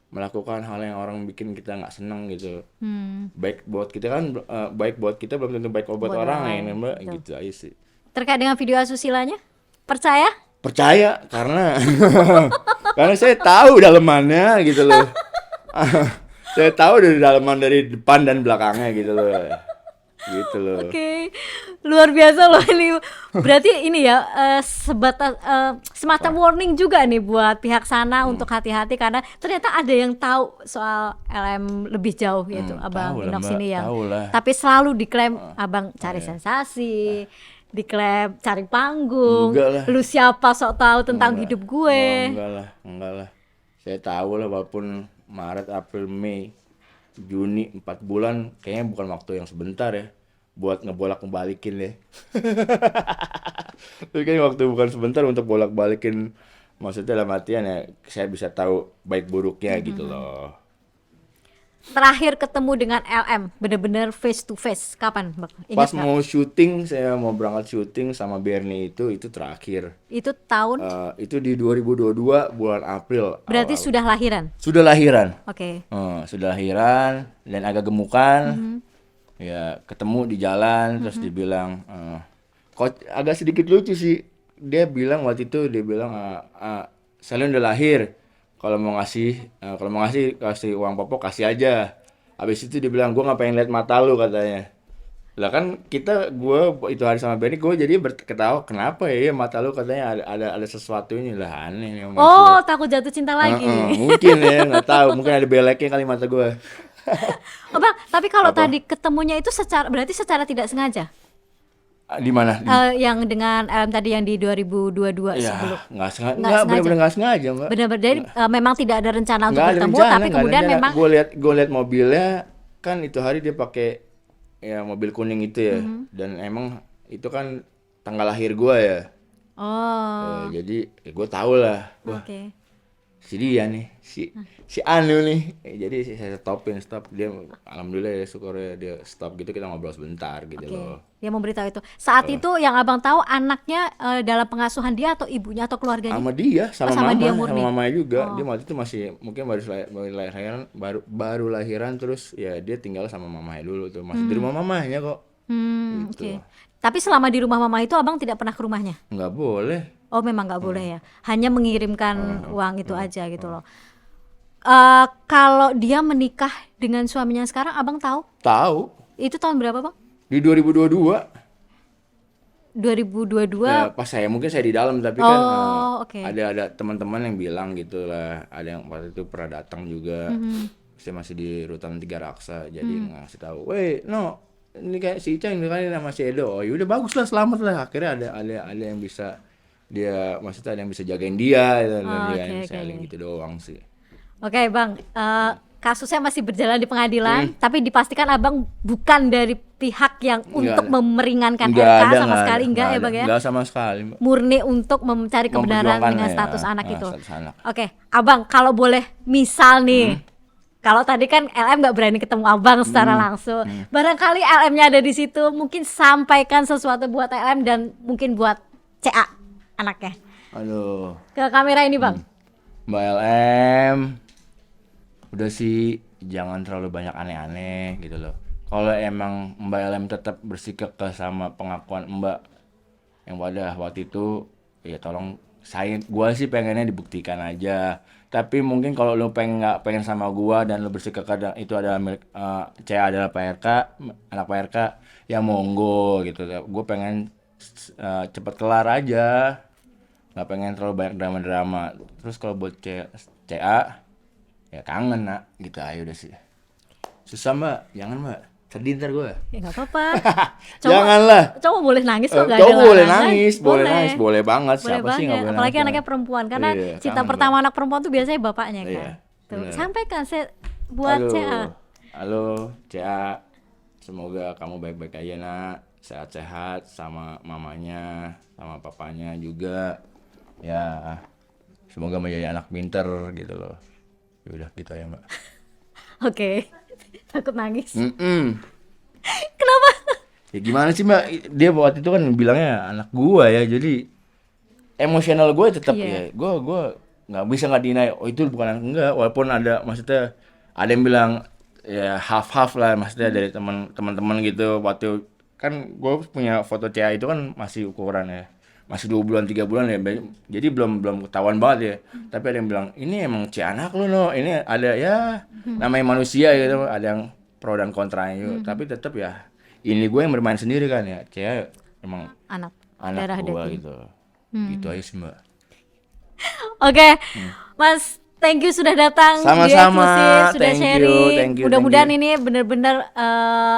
melakukan hal yang orang bikin kita nggak seneng gitu. Baik buat kita kan, baik buat kita belum tentu baik buat orang ya, Mbak. Betul. Gitu aja sih. Terkait dengan video asusilanya, percaya? Percaya karena karena saya tahu dalemannya gitu loh. Saya tahu dari daleman, dari depan dan belakangnya gitu loh. Gitu loh. Oke, luar biasa loh ini. Berarti ini ya semacam warning juga nih buat pihak sana untuk hati-hati karena ternyata ada yang tahu soal LM lebih jauh yaitu Abang tahu lah, Inox Mbak, ini yang tahu lah. tapi selalu diklaim Abang cari sensasi, diklaim cari panggung, Enggak lah. lu siapa sok tahu tentang hidup gue. Oh, enggak lah. Saya tahu lah, walaupun Maret, April, Mei, Juni 4 bulan kayaknya bukan waktu yang sebentar ya buat ngebolak-balikin ya. Itu kan waktu bukan sebentar untuk bolak-balikin, maksudnya dalam artian ya saya bisa tahu baik buruknya gitu loh. Terakhir ketemu dengan LM bener-bener face to face kapan, Bang? Ingat Pas nggak? mau syuting, saya mau berangkat syuting sama Bernie itu terakhir. Itu tahun Itu di 2022 bulan April. berarti awal. sudah lahiran. Sudah lahiran. Oke. Sudah lahiran dan agak gemukan. Ya ketemu di jalan terus dibilang, kok agak sedikit lucu sih. Dia bilang waktu itu, Salian udah lahir. Kalau mau ngasih kasih uang popok kasih aja. Habis itu dia bilang, gue nggak pengen lihat mata lu katanya. Lah kan gue itu hari sama Benny, gue jadi ketawa, kenapa ya mata lu katanya ada sesuatunya lah, aneh nih. Oh, takut jatuh cinta lagi. Mungkin ya, nggak tahu, mungkin ada beleknya kali mata gue. Oh, Bang, tapi kalau Apa? tadi ketemunya itu berarti secara tidak sengaja. Di mana? Yang dengan LM tadi yang di 2022 Ya, sebelum. nggak sengaja, Nggak nggak sengaja. benar-benar nggak sengaja, Mbak. Benar-benar jadi memang tidak ada rencana untuk Nggak ada bertemu, rencana, tapi nggak ada kemudian rencana. memang Gue lihat mobilnya kan itu hari dia pakai ya mobil kuning itu ya, dan emang itu kan tanggal lahir gue ya. oh, Jadi ya gue tahu lah. Wah, oke. si dia nih, si Anu nih. Jadi saya stop dia, alhamdulillah ya, syukurnya dia stop gitu, kita ngobrol sebentar gitu Oke. loh. Dia memberitahu itu. Saat itu yang Abang tahu anaknya dalam pengasuhan dia atau ibunya atau keluarganya? Sama dia, Oh, sama dia murni. sama mamanya juga. Dia waktu itu masih mungkin baru lahiran, terus ya dia tinggal sama mamanya dulu tuh, masih di rumah mamanya kok. Oke. Tapi selama di rumah mama itu Abang tidak pernah ke rumahnya? Nggak boleh. Oh, memang nggak boleh ya. Hanya mengirimkan uang itu aja gitu loh. Kalau dia menikah dengan suaminya sekarang, Abang tahu? Tahu Itu tahun berapa, Bang? di 2022. 2022. Ya, pas mungkin saya di dalam, tapi kan Oke. ada teman-teman yang bilang gitu lah, ada yang waktu itu pernah datang juga. Saya masih di Rutan Tiga Raksa, jadi ngasih tahu, "Weh, no, ini kayak si Ica ini kan nama si Edo." Oh, yaudah bagus lah, selamat lah. Akhirnya ada yang bisa dia, maksudnya ada yang bisa jagain dia gitu, dan dia yang selling gitu doang sih. Oke, Bang. Kasusnya masih berjalan di pengadilan, tapi dipastikan Abang bukan dari pihak yang untuk memeringankan RK sama sekali, enggak ya, Bang ya? Enggak sama sekali. Murni untuk mencari kebenaran Memperjuangkan dengan ya, status anak itu. status anak. Oke, Abang, kalau boleh misal nih, kalau tadi kan LM nggak berani ketemu Abang secara langsung, barangkali LM-nya ada di situ, mungkin sampaikan sesuatu buat LM dan mungkin buat CA anaknya. Aduh, Ke kamera ini, Bang. Mbak LM, udah sih jangan terlalu banyak aneh-aneh gitu loh. Kalau emang Mbak LM tetap bersikap sama pengakuan Mbak yang waktu itu, ya tolong, gua sih pengennya dibuktikan aja. Tapi mungkin kalau lu nggak pengen sama gua dan lu bersikap itu adalah milik CA adalah Pak RK, anak Pak RK, ya monggo gitu. Gue pengen cepet kelar aja, nggak pengen terlalu banyak drama-drama. Terus kalau buat CA ya kangen nak gitu aja udah sih. Susah Mbak, jangan Mbak, sedih ntar gue. Ya nggak apa-apa. Janganlah. Cowok boleh nangis kok, nggak ada Cowok boleh larangan. nangis, boleh nangis, boleh banget. Boleh Siapa sih nggak banget. boleh Apalagi nangis? anaknya perempuan, karena Iya, cinta kangen, pertama anak perempuan tuh biasanya bapaknya kan. Iya, Tuh, bener. sampaikan buat Halo. CA. Halo CA, semoga kamu baik-baik aja nak, sehat-sehat sama mamanya, sama papanya juga. Ya, semoga menjadi anak pinter gitu loh. Yaudah gitu aja Mbak. Oke. Takut nangis. Mm-mm. Kenapa? Ya gimana sih Mbak, dia waktu itu kan bilangnya anak gua ya, jadi emosional gue tetap ya, gue nggak bisa nggak deny, oh itu bukan anak, enggak, walaupun ada, maksudnya ada yang bilang ya half lah, maksudnya dari teman-teman gitu. Waktu kan gue punya foto CA itu kan masih ukuran ya, masih 2 bulan 3 bulan ya, jadi belum ketahuan banget ya. Tapi ada yang bilang ini emang CA anak lu no, ini ada ya namanya manusia gitu, ada yang pro dan kontranya juga. Tapi tetap ya ini gue yang bermain sendiri kan ya, CA emang Anak anak gue daging. gitu. Gitu aja sih Mbak. Oke, Mas, thank you sudah datang di Sama-sama, Eksklusif, sudah thank you, sharing. thank you. Mudah-mudahan ini benar-benar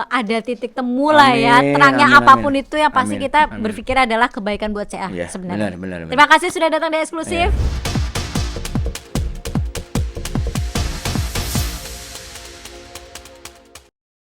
ada titik temu lah ya. Amin, Terangnya amin, apapun amin. itu yang pasti Amin, kita amin. berpikir adalah kebaikan buat CA Iya, sebenarnya. benar. Terima kasih sudah datang di Eksklusif.